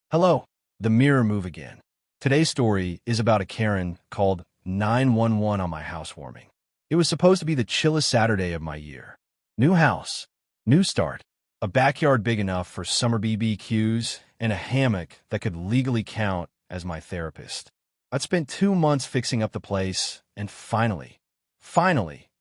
Hello, the mirror move again. Today's story is about a Karen called 911 on my housewarming. It was supposed to be the chillest Saturday of my year. New house, new start, a backyard big enough for summer BBQs, and a hammock that could legally count as my therapist. I'd spent 2 months fixing up the place, and finally,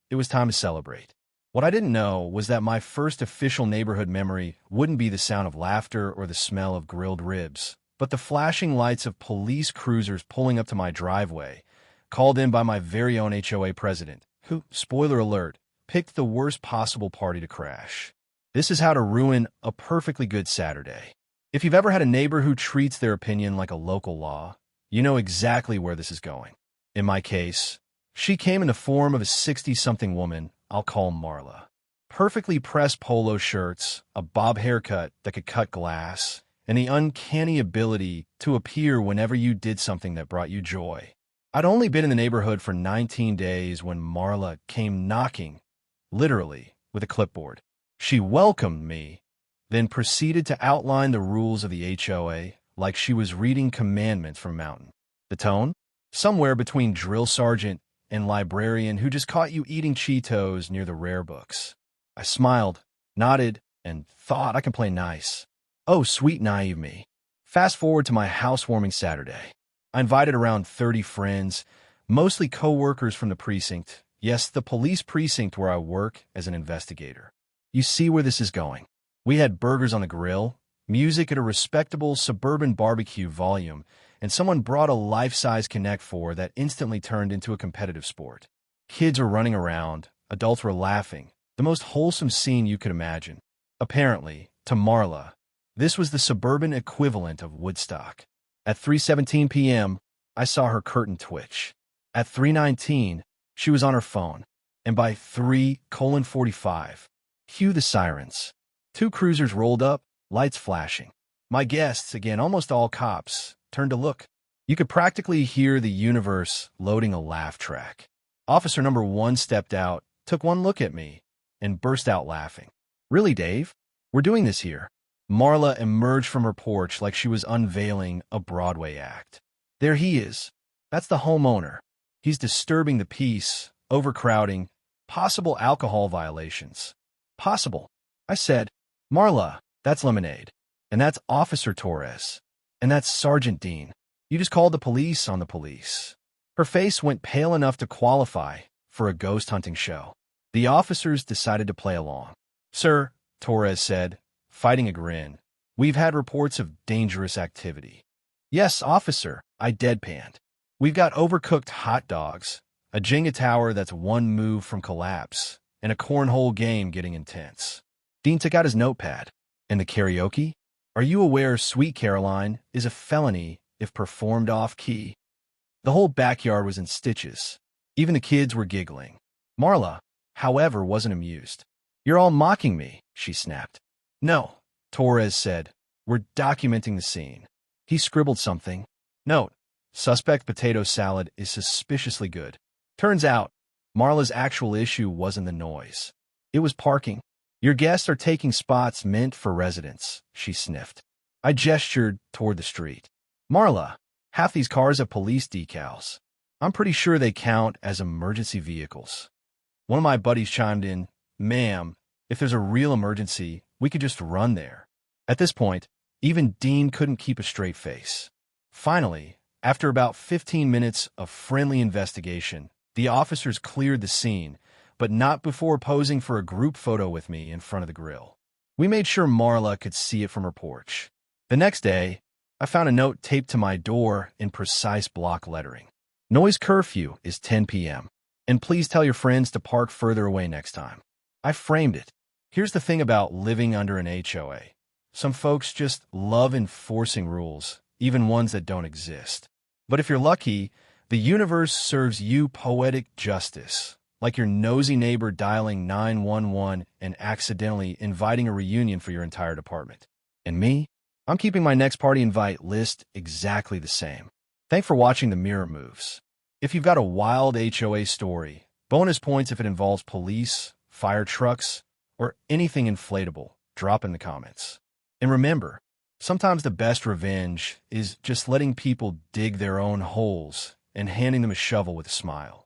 it was time to celebrate. What I didn't know was that my first official neighborhood memory wouldn't be the sound of laughter or the smell of grilled ribs, but the flashing lights of police cruisers pulling up to my driveway, called in by my very own HOA president, who, spoiler alert, picked the worst possible party to crash. This is how to ruin a perfectly good Saturday. If you've ever had a neighbor who treats their opinion like a local law, you know exactly where this is going. In my case, she came in the form of a 60-something woman I'll call Marla. Perfectly pressed polo shirts, a bob haircut that could cut glass, and the uncanny ability to appear whenever you did something that brought you joy. I'd only been in the neighborhood for 19 days when Marla came knocking, literally, with a clipboard. She welcomed me, then proceeded to outline the rules of the HOA like she was reading commandments from Mountain. The tone? Somewhere between drill sergeant and librarian who just caught you eating Cheetos near the rare books. I smiled, nodded, and thought I can play nice. Oh, sweet naive me. Fast forward to my housewarming Saturday. I invited around 30 friends, mostly co-workers from the precinct. Yes, the police precinct where I work as an investigator. You see where this is going. We had burgers on the grill, music at a respectable suburban barbecue volume, and someone brought a life-size Connect 4 that instantly turned into a competitive sport. Kids were running around, adults were laughing, the most wholesome scene you could imagine. Apparently, to Marla, this was the suburban equivalent of Woodstock. At 3:17 p.m., I saw her curtain twitch. At 3:19, she was on her phone. And by 3:45, cue the sirens. 2 cruisers rolled up, lights flashing. My guests, again almost all cops, turned to look. You could practically hear the universe loading a laugh track. Officer number 1 stepped out, took one look at me, and burst out laughing. Really, Dave? We're doing this here. Marla emerged from her porch like she was unveiling a Broadway act. There he is. That's the homeowner. He's disturbing the peace, overcrowding, possible alcohol violations. Possible. I said, Marla, that's lemonade. And that's Officer Torres. And that's Sergeant Dean. You just called the police on the police. Her face went pale enough to qualify for a ghost hunting show. The officers decided to play along. Sir, Torres said, fighting a grin, we've had reports of dangerous activity. Yes, officer, I deadpanned. We've got overcooked hot dogs, a Jenga tower that's one move from collapse, and a cornhole game getting intense. Dean took out his notepad. And the karaoke? Are you aware Sweet Caroline is a felony if performed off-key? The whole backyard was in stitches. Even the kids were giggling. Marla, however, wasn't amused. You're all mocking me, she snapped. No, Torres said. We're documenting the scene. He scribbled something. Note, suspect potato salad is suspiciously good. Turns out, Marla's actual issue wasn't the noise. It was parking. Your guests are taking spots meant for residents, she sniffed. I gestured toward the street. Marla, half these cars have police decals. I'm pretty sure they count as emergency vehicles. One of my buddies chimed in, Ma'am, if there's a real emergency, we could just run there. At this point, even Dean couldn't keep a straight face. Finally, after about 15 minutes of friendly investigation, the officers cleared the scene, but not before posing for a group photo with me in front of the grill. We made sure Marla could see it from her porch. The next day, I found a note taped to my door in precise block lettering. Noise curfew is 10 p.m. And please tell your friends to park further away next time. I framed it. Here's the thing about living under an HOA. Some folks just love enforcing rules, even ones that don't exist. But if you're lucky, the universe serves you poetic justice, like your nosy neighbor dialing 911 and accidentally inviting a reunion for your entire department. And me? I'm keeping my next party invite list exactly the same. Thanks for watching The Mirror Moves. If you've got a wild HOA story, bonus points if it involves police, fire trucks, or anything inflatable, drop in the comments. And remember, Sometimes the best revenge is just letting people dig their own holes and handing them a shovel with a smile.